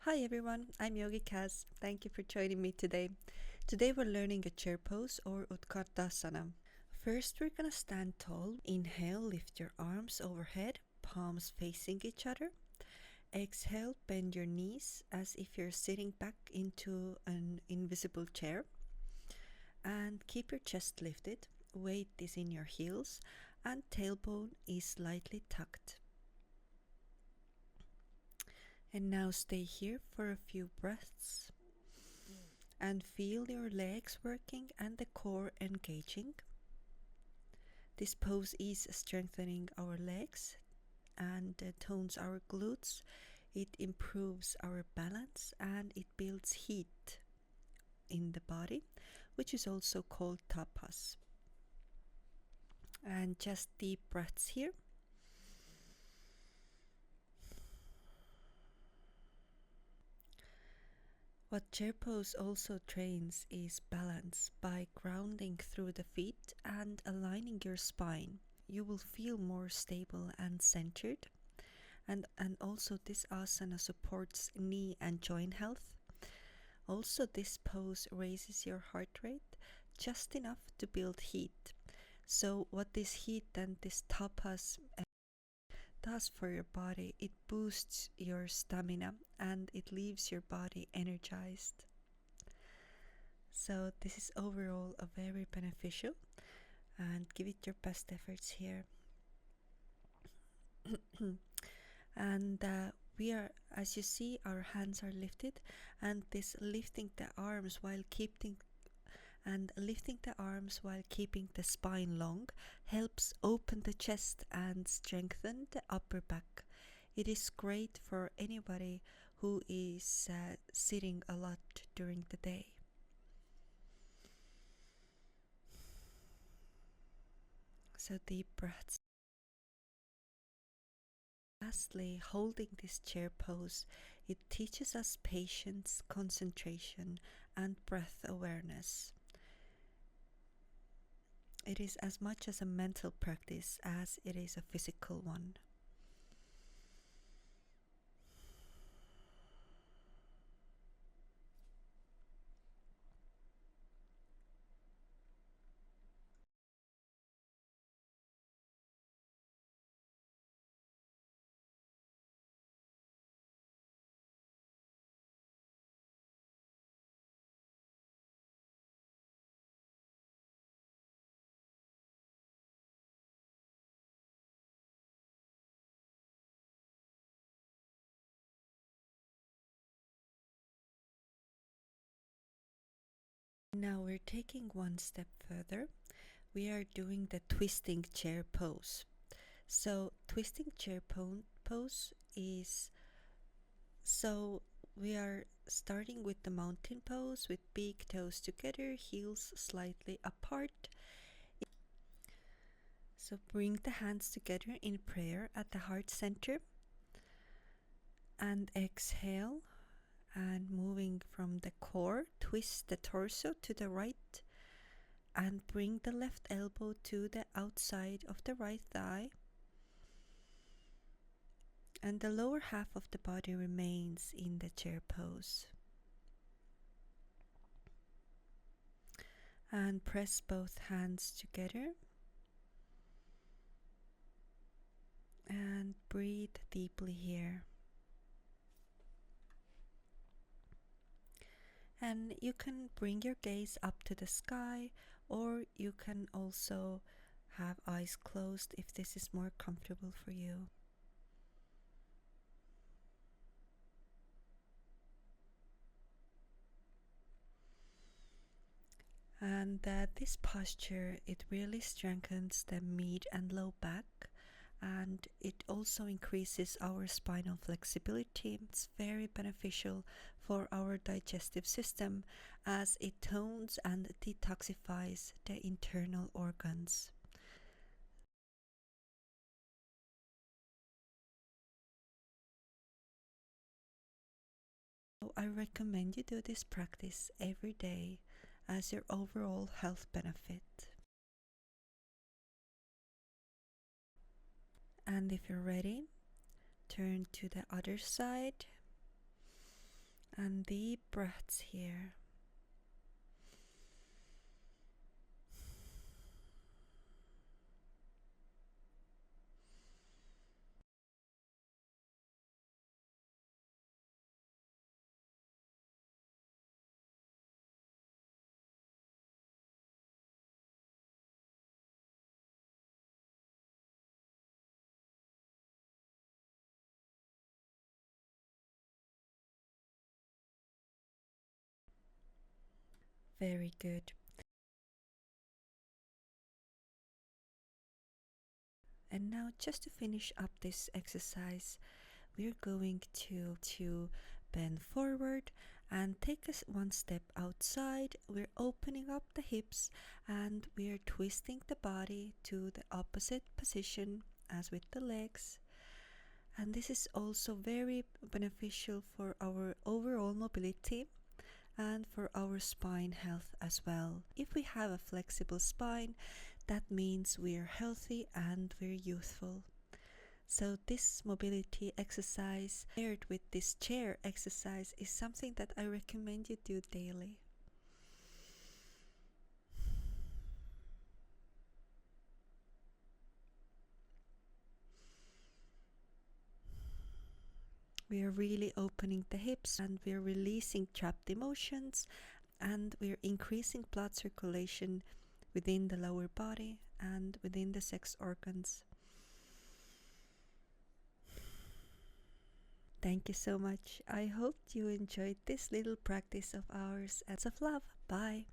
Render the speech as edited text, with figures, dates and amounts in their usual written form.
Hi everyone, I'm Yogi Cass. Thank you for joining me today. Today we're learning a chair pose or Utkatasana. First, we're gonna stand tall. Inhale, lift your arms overhead, palms facing each other. Exhale, bend your knees as if you're sitting back into an invisible chair. And keep your chest lifted. Weight is in your heels and tailbone is slightly tucked. And now stay here for a few breaths and feel your legs working and the core engaging. This pose is strengthening our legs and tones our glutes. It improves our balance and it builds heat in the body, which is also called tapas. And just deep breaths here. What chair pose also trains is balance by grounding through the feet and aligning your spine. You will feel more stable and centered. And also this asana supports knee and joint health. Also this pose raises your heart rate just enough to build heat. So what this heat and this tapas does for your body, it boosts your stamina and it leaves your body energized. So this is overall a very beneficial, and give it your best efforts here. And we are, as you see, our hands are lifted, and this lifting the arms while keeping the spine long helps open the chest and strengthen the upper back. It is great for anybody who is sitting a lot during the day. So deep breaths. Lastly, holding this chair pose, it teaches us patience, concentration, and breath awareness. It is as much as a mental practice as it is a physical one. Now we're taking one step further. We are doing the twisting chair pose. So twisting chair pose is, so we are starting with the mountain pose with big toes together, heels slightly apart. So bring the hands together in prayer at the heart center and exhale, and moving from the core, twist the torso to the right and bring the left elbow to the outside of the right thigh, and the lower half of the body remains in the chair pose. And press both hands together and breathe deeply here. And you can bring your gaze up to the sky, or you can also have eyes closed if this is more comfortable for you. And this posture, it really strengthens the mid and low back, and it also increases our spinal flexibility. It's very beneficial for our digestive system as it tones and detoxifies the internal organs. So I recommend you do this practice every day as your overall health benefit. And if you're ready, turn to the other side And deep breaths here. Very good. And now, just to finish up this exercise, we're going to bend forward and take us one step outside. We're opening up the hips and we're twisting the body to the opposite position as with the legs. And this is also very beneficial for our overall mobility and for our spine health as well. If we have a flexible spine, that means we're healthy and we're youthful. So this mobility exercise paired with this chair exercise is something that I recommend you do daily. We are really opening the hips and we're releasing trapped emotions and we're increasing blood circulation within the lower body and within the sex organs. Thank you so much. I hope you enjoyed this little practice of ours. Of love. Bye.